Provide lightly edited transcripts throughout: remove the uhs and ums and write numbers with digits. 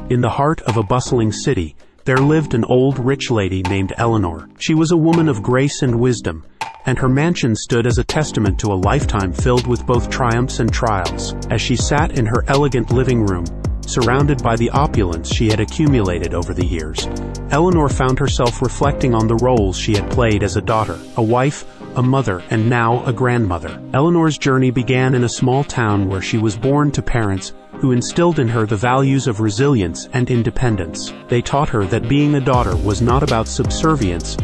In the heart of a bustling city, there lived an old rich lady named Eleanor. She was a woman of grace and wisdom, and her mansion stood as a testament to a lifetime filled with both triumphs and trials. As she sat in her elegant living room, surrounded by the opulence she had accumulated over the years, Eleanor found herself reflecting on the roles she had played as a daughter, a wife, a mother, and now a grandmother. Eleanor's journey began in a small town where she was born to parents who instilled in her the values of resilience and independence. They taught her that being a daughter was not about subservience,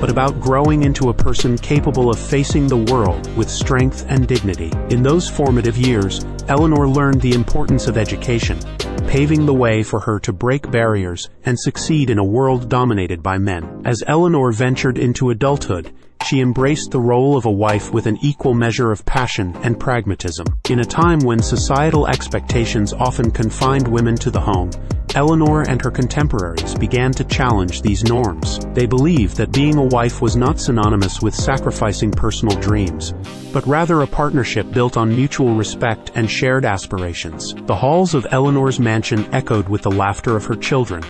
but about growing into a person capable of facing the world with strength and dignity. In those formative years, Eleanor learned the importance of education, paving the way for her to break barriers and succeed in a world dominated by men. As Eleanor ventured into adulthood, she embraced the role of a wife with an equal measure of passion and pragmatism. In a time when societal expectations often confined women to the home, Eleanor and her contemporaries began to challenge these norms. They believed that being a wife was not synonymous with sacrificing personal dreams, but rather a partnership built on mutual respect and shared aspirations. The halls of Eleanor's mansion echoed with the laughter of her children,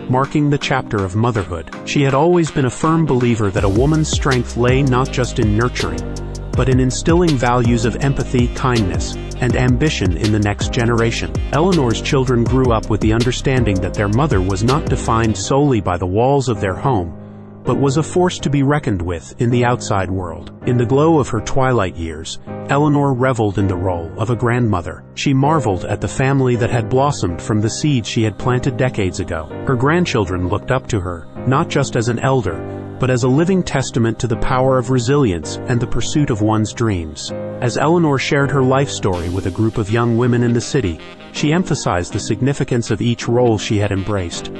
marking the chapter of motherhood. She had always been a firm believer that a woman's strength lay not just in nurturing, but in instilling values of empathy, kindness, and ambition in the next generation. Eleanor's children grew up with the understanding that their mother was not defined solely by the walls of their home, but was a force to be reckoned with in the outside world. In the glow of her twilight years, Eleanor reveled in the role of a grandmother. She marveled at the family that had blossomed from the seeds she had planted decades ago. Her grandchildren looked up to her, not just as an elder, but as a living testament to the power of resilience and the pursuit of one's dreams. As Eleanor shared her life story with a group of young women in the city, she emphasized the significance of each role she had embraced.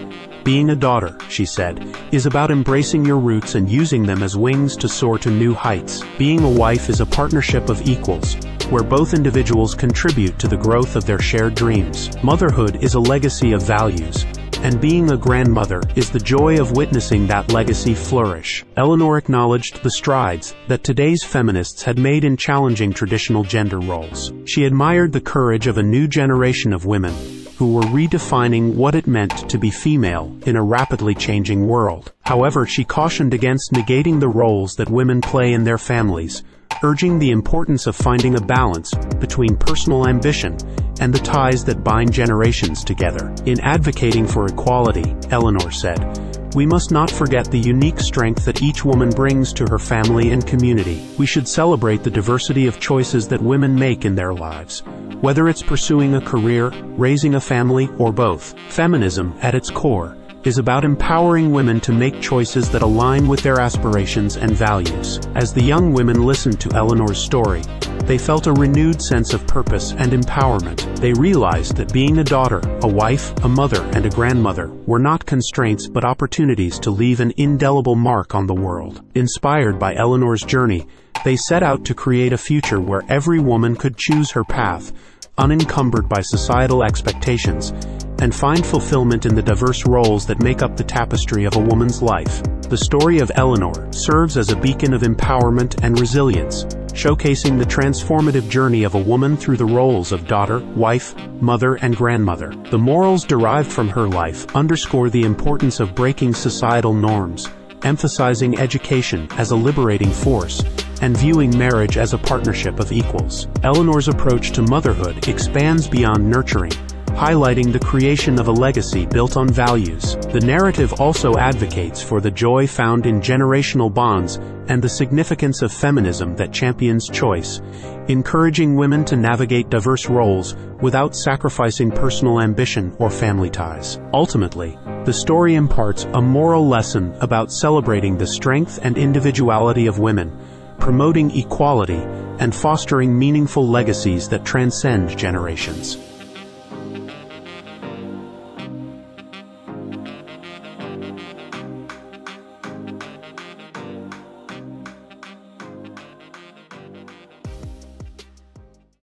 Being a daughter, she said, is about embracing your roots and using them as wings to soar to new heights. Being a wife is a partnership of equals, where both individuals contribute to the growth of their shared dreams. Motherhood is a legacy of values, and being a grandmother is the joy of witnessing that legacy flourish. Eleanor acknowledged the strides that today's feminists had made in challenging traditional gender roles. She admired the courage of a new generation of women who were redefining what it meant to be female in a rapidly changing world. However, she cautioned against negating the roles that women play in their families, urging the importance of finding a balance between personal ambition and the ties that bind generations together. In advocating for equality, Eleanor said, "We must not forget the unique strength that each woman brings to her family and community. We should celebrate the diversity of choices that women make in their lives, whether it's pursuing a career, raising a family, or both." Feminism, at its core, is about empowering women to make choices that align with their aspirations and values. As the young women listened to Eleanor's story, they felt a renewed sense of purpose and empowerment. They realized that being a daughter, a wife, a mother, and a grandmother were not constraints but opportunities to leave an indelible mark on the world. Inspired by Eleanor's journey, they set out to create a future where every woman could choose her path, unencumbered by societal expectations, and find fulfillment in the diverse roles that make up the tapestry of a woman's life. The story of Eleanor serves as a beacon of empowerment and resilience, showcasing the transformative journey of a woman through the roles of daughter, wife, mother, and grandmother. The morals derived from her life underscore the importance of breaking societal norms, emphasizing education as a liberating force, and viewing marriage as a partnership of equals. Eleanor's approach to motherhood expands beyond nurturing, highlighting the creation of a legacy built on values. The narrative also advocates for the joy found in generational bonds and the significance of feminism that champions choice, encouraging women to navigate diverse roles without sacrificing personal ambition or family ties. Ultimately, the story imparts a moral lesson about celebrating the strength and individuality of women, promoting equality, and fostering meaningful legacies that transcend generations.